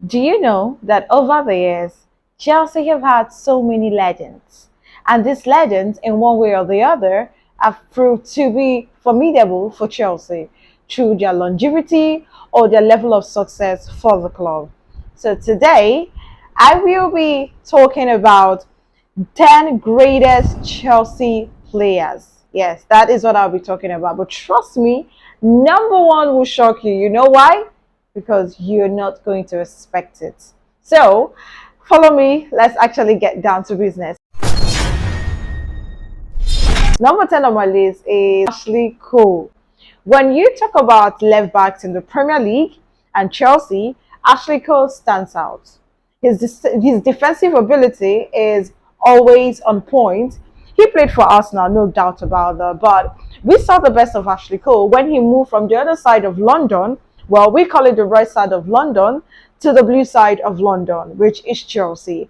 Do you know that over the years, Chelsea have had so many legends? And these legends, in one way or the other, have proved to be formidable for Chelsea through their longevity or their level of success for the club. So today, I will be talking about 10 greatest Chelsea players. Yes, that is what I'll be talking about. But trust me, number one will shock you. You know why? Because you're not going to expect it. So, follow me. Let's actually get down to business. Number 10 on my list is Ashley Cole. When you talk about left backs in the Premier League and Chelsea, Ashley Cole stands out. His defensive ability is always on point. He played for Arsenal, no doubt about that. But we saw the best of Ashley Cole when he moved from the other side of London. Well, we call it the right side of London to the blue side of London, which is Chelsea.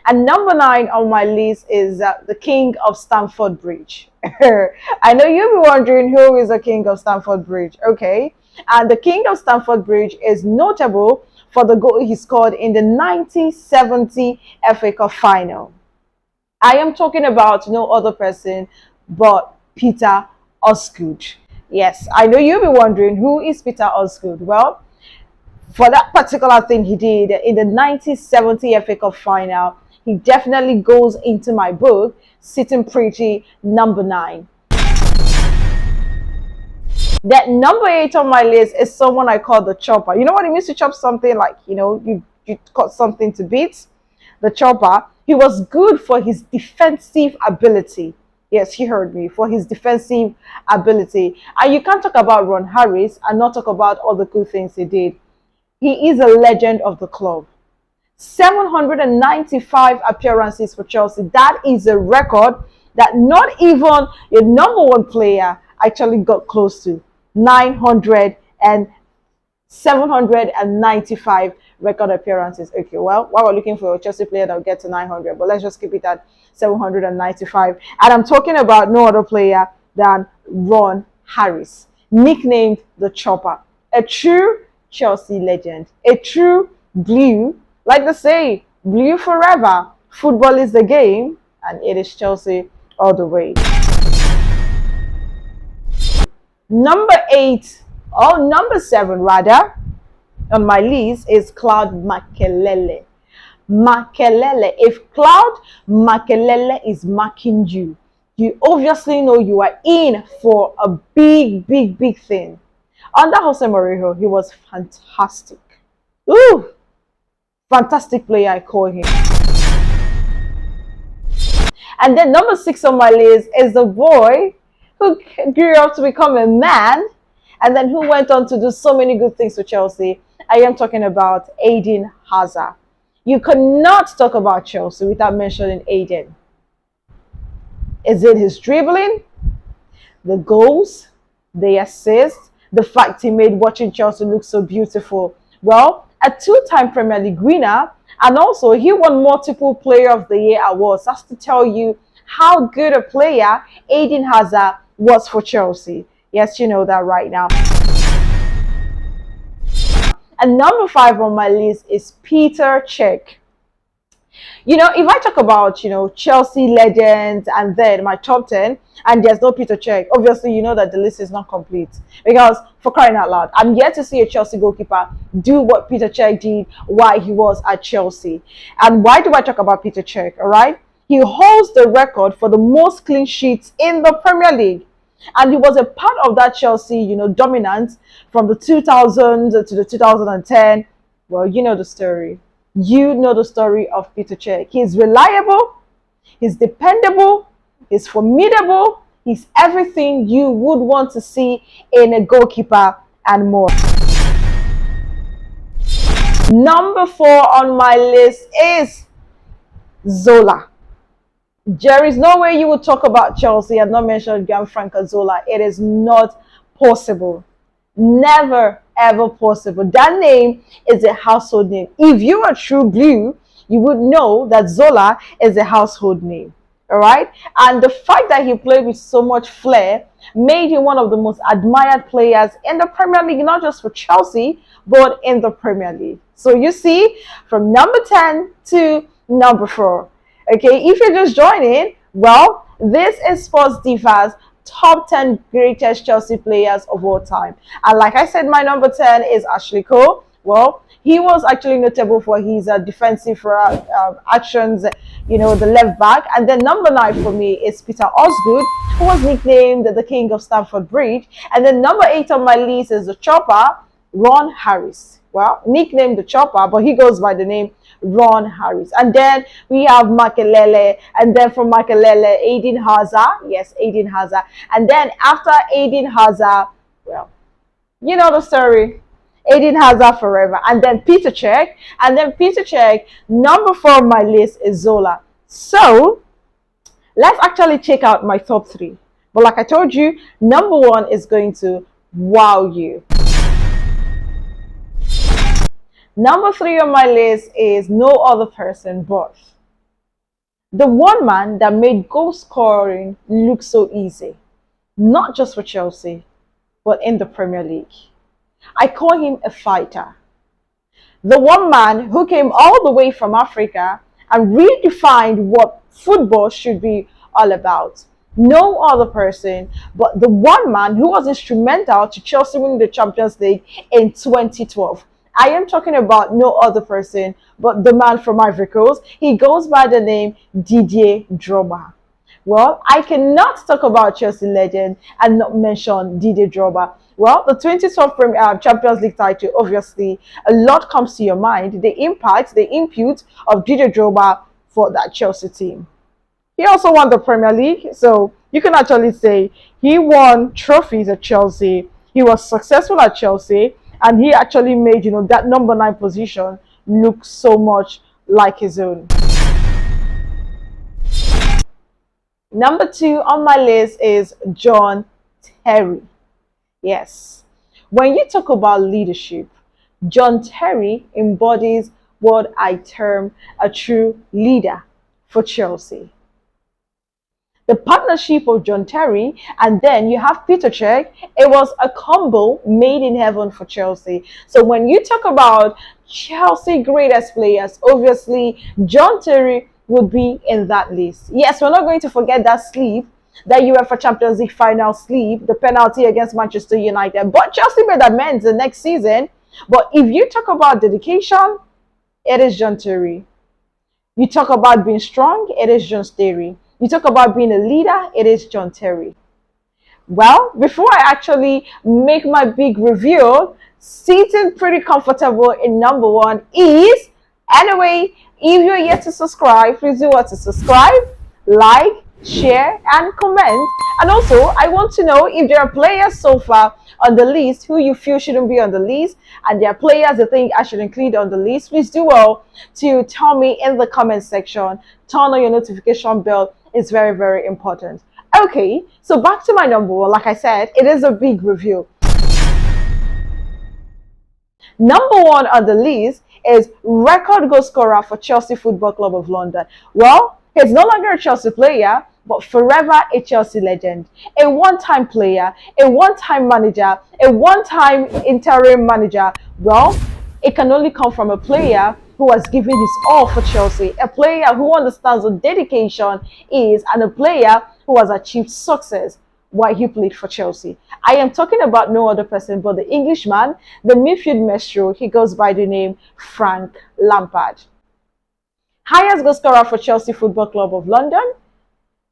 And number 9 on my list is the King of Stamford Bridge. I know you'll be wondering who is the King of Stamford Bridge. Okay. And the King of Stamford Bridge is notable for the goal he scored in the 1970 FA Cup final. I am talking about no other person but Peter Osgood. Yes, I know you'll be wondering who is Peter Osgood. Well, for that particular thing he did in the 1970 FA Cup final, he definitely goes into my book, sitting pretty number 9. That number 8 on my list is someone I call the chopper. You know what it means to chop something? Like, you got something to beat. The chopper. He was good for his defensive ability. Yes, he heard me. For his defensive ability. And you can't talk about Ron Harris and not talk about all the good things he did. He is a legend of the club. 795 appearances for Chelsea. That is a record that not even your number one player actually got close to. 900 and 795 record appearances. Okay, well, while we're looking for a Chelsea player that will get to 900, but let's just keep it at 795. And I'm talking about no other player than Ron Harris, nicknamed the Chopper. A true Chelsea legend. A true blue, like they say, blue forever. Football is the game, and it is Chelsea all the way. Number 8, or number 7 rather, on my list is Claude Makelele. Makelele. If Claude Makelele is marking you, you obviously know you are in for a big, big, big thing. Under Jose Mourinho, he was fantastic. Ooh, fantastic player, I call him. And then number 6 on my list is the boy who grew up to become a man and then who went on to do so many good things for Chelsea. I am talking about Eden Hazard. You cannot talk about Chelsea without mentioning Eden. Is it his dribbling, the goals, the assists, the fact he made watching Chelsea look so beautiful? Well, a 2-time Premier League winner, and also he won multiple Player of the Year awards. That's to tell you how good a player Eden Hazard was for Chelsea. Yes, you know that right now. And number 5 on my list is Peter Cech. If I talk about, Chelsea legends and then my top 10, and there's no Peter Cech, obviously you know that the list is not complete. Because for crying out loud, I'm yet to see a Chelsea goalkeeper do what Peter Cech did while he was at Chelsea. And why do I talk about Peter Cech? All right, he holds the record for the most clean sheets in the Premier League. And he was a part of that Chelsea, dominance from the 2000s to the 2010. Well, you know the story. You know the story of Peter Cech. He's reliable, he's dependable, he's formidable, he's everything you would want to see in a goalkeeper and more. Number 4 on my list is Zola. There is no way you would talk about Chelsea and not mention Gianfranco Zola. It is not possible. Never ever possible. That name is a household name. If you are true blue, you would know that Zola is a household name. All right. And the fact that he played with so much flair made him one of the most admired players in the Premier League, not just for Chelsea, but in the Premier League. So you see, from number 10 to number 4. Okay, if you're just joining, well, this is Sports Diva's top 10 greatest Chelsea players of all time. And like I said, my number 10 is Ashley Cole. Well, he was actually notable for his defensive actions, the left back. And then number 9 for me is Peter Osgood, who was nicknamed the King of Stamford Bridge. And then number 8 on my list is the Chopper, Ron Harris. Well, nicknamed the Chopper, but he goes by the name Ron Harris. And then we have Makelele, and then from Makelele, Eden Hazard. Yes, Eden Hazard. And then after Eden Hazard, well, you know the story. Eden Hazard forever. And then Peter Cech. And then Peter Cech, number 4 on my list is Zola. So, let's actually check out my top 3. But like I told you, number 1 is going to wow you. Number 3 on my list is no other person but the one man that made goal scoring look so easy. Not just for Chelsea, but in the Premier League. I call him a fighter. The one man who came all the way from Africa and redefined what football should be all about. No other person but the one man who was instrumental to Chelsea winning the Champions League in 2012. I am talking about no other person but the man from Ivory Coast. He goes by the name Didier Drogba. Well, I cannot talk about Chelsea legend and not mention Didier Drogba. Well, the 2012 Champions League title, obviously, a lot comes to your mind. The impact, the input of Didier Drogba for that Chelsea team. He also won the Premier League, so you can actually say he won trophies at Chelsea. He was successful at Chelsea, and he actually made, that number 9 position look so much like his own. Number 2 on my list is John Terry. Yes. When you talk about leadership, John Terry embodies what I term a true leader for Chelsea. The partnership of John Terry and then you have Peter Cech, it was a combo made in heaven for Chelsea. So when you talk about Chelsea greatest players, obviously John Terry would be in that list. Yes, we're not going to forget that sleeve, that UEFA Champions League final sleeve, the penalty against Manchester United. But Chelsea made amends the next season. But if you talk about dedication, it is John Terry. You talk about being strong, it is John Terry. You talk about being a leader, it is John Terry. Well, before I actually make my big reveal, sitting pretty comfortable in number 1 is, anyway, if you're yet to subscribe, please do what to subscribe, like, share, and comment. And also, I want to know if there are players so far on the list who you feel shouldn't be on the list, and there are players you think I should include on the list. Please do well to tell me in the comment section. Turn on your notification bell. It's very, very important. Okay, so back to my number 1. Like I said, it is a big review. Number 1 on the list is record goal scorer for Chelsea Football Club of London. Well, he's no longer a Chelsea player, but forever a Chelsea legend. A one-time player, a one-time manager, a one-time interim manager. Well, it can only come from a player who has given his all for Chelsea, a player who understands what dedication is, and a player who has achieved success while he played for Chelsea. I am talking about no other person but the Englishman, the midfield maestro. He goes by the name Frank Lampard. Highest goal scorer for Chelsea Football Club of London.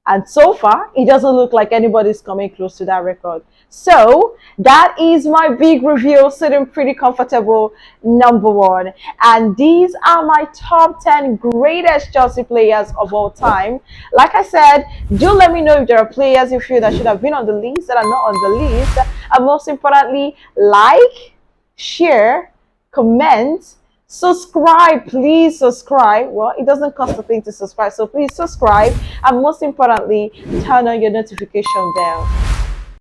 And so far, it doesn't look like anybody's coming close to that record. So, that is my big review, sitting pretty comfortable, number 1. And these are my top 10 greatest Chelsea players of all time. Like I said, do let me know if there are players you feel that should have been on the list that are not on the list. And most importantly, like, share, comment, subscribe. Please subscribe. Well, it doesn't cost a thing to subscribe, so please subscribe, and most importantly, turn on your notification bell.